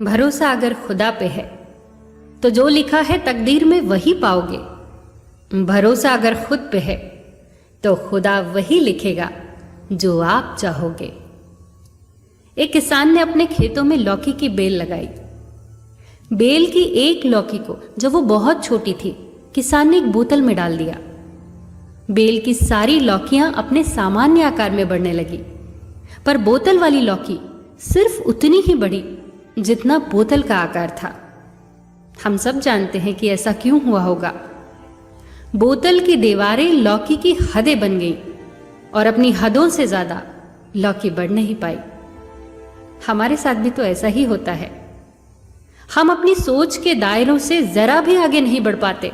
भरोसा अगर खुदा पे है तो जो लिखा है तकदीर में वही पाओगे। भरोसा अगर खुद पे है तो खुदा वही लिखेगा जो आप चाहोगे। एक किसान ने अपने खेतों में लौकी की बेल लगाई। बेल की एक लौकी को जब वो बहुत छोटी थी, किसान ने एक बोतल में डाल दिया। बेल की सारी लौकियां अपने सामान्य आकार में बढ़ने लगी, पर बोतल वाली लौकी सिर्फ उतनी ही बढ़ी जितना बोतल का आकार था। हम सब जानते हैं कि ऐसा क्यों हुआ होगा। बोतल की दीवारें लौकी की हदें बन गई और अपनी हदों से ज्यादा लौकी बढ़ नहीं पाई। हमारे साथ भी तो ऐसा ही होता है। हम अपनी सोच के दायरों से जरा भी आगे नहीं बढ़ पाते।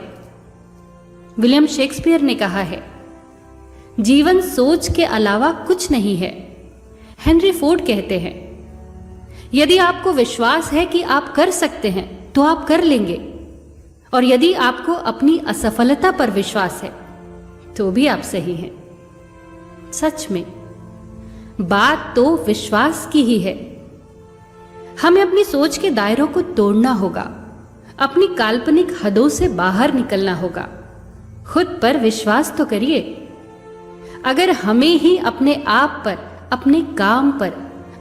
विलियम शेक्सपियर ने कहा है, जीवन सोच के अलावा कुछ नहीं है। हेनरी फोर्ड कहते हैं, यदि आपको विश्वास है कि आप कर सकते हैं तो आप कर लेंगे, और यदि आपको अपनी असफलता पर विश्वास है तो भी आप सही हैं। सच में बात तो विश्वास की ही है। हमें अपनी सोच के दायरों को तोड़ना होगा, अपनी काल्पनिक हदों से बाहर निकलना होगा। खुद पर विश्वास तो करिए। अगर हमें ही अपने आप पर, अपने काम पर,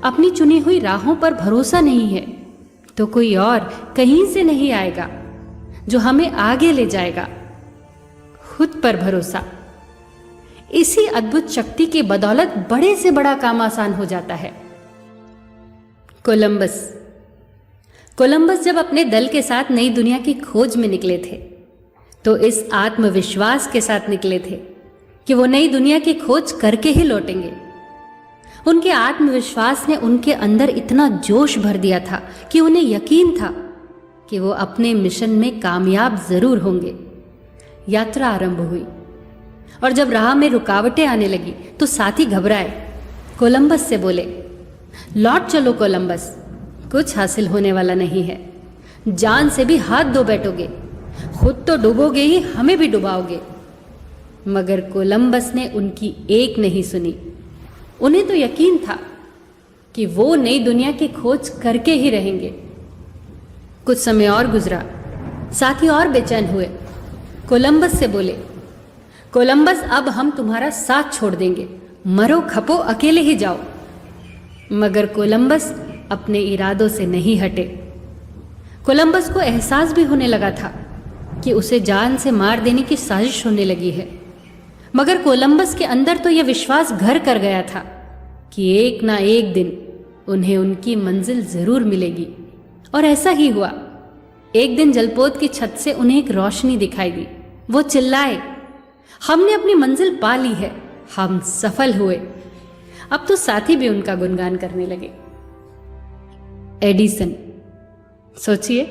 अपनी चुनी हुई राहों पर भरोसा नहीं है तो कोई और कहीं से नहीं आएगा जो हमें आगे ले जाएगा। खुद पर भरोसा, इसी अद्भुत शक्ति की बदौलत बड़े से बड़ा काम आसान हो जाता है। कोलंबस जब अपने दल के साथ नई दुनिया की खोज में निकले थे तो इस आत्मविश्वास के साथ निकले थे कि वो नई दुनिया की खोज करके ही लौटेंगे। उनके आत्मविश्वास ने उनके अंदर इतना जोश भर दिया था कि उन्हें यकीन था कि वो अपने मिशन में कामयाब जरूर होंगे। यात्रा आरंभ हुई और जब राह में रुकावटें आने लगी तो साथी घबराए। कोलंबस से बोले, लौट चलो कोलंबस, कुछ हासिल होने वाला नहीं है। जान से भी हाथ धो बैठोगे, खुद तो डूबोगे ही, हमें भी डुबाओगे। मगर कोलंबस ने उनकी एक नहीं सुनी। उन्हें तो यकीन था कि वो नई दुनिया की खोज करके ही रहेंगे। कुछ समय और गुजरा, साथी और बेचैन हुए। कोलंबस से बोले, कोलंबस अब हम तुम्हारा साथ छोड़ देंगे, मरो खपो अकेले ही जाओ। मगर कोलंबस अपने इरादों से नहीं हटे। कोलंबस को एहसास भी होने लगा था कि उसे जान से मार देने की साजिश होने लगी है। मगर कोलंबस के अंदर तो यह विश्वास घर कर गया था कि एक ना एक दिन उन्हें उनकी मंजिल जरूर मिलेगी। और ऐसा ही हुआ। एक दिन जलपोत की छत से उन्हें एक रोशनी दिखाई दी। वो चिल्लाए, हमने अपनी मंजिल पा ली है, हम सफल हुए। अब तो साथी भी उनका गुणगान करने लगे। एडिसन, सोचिए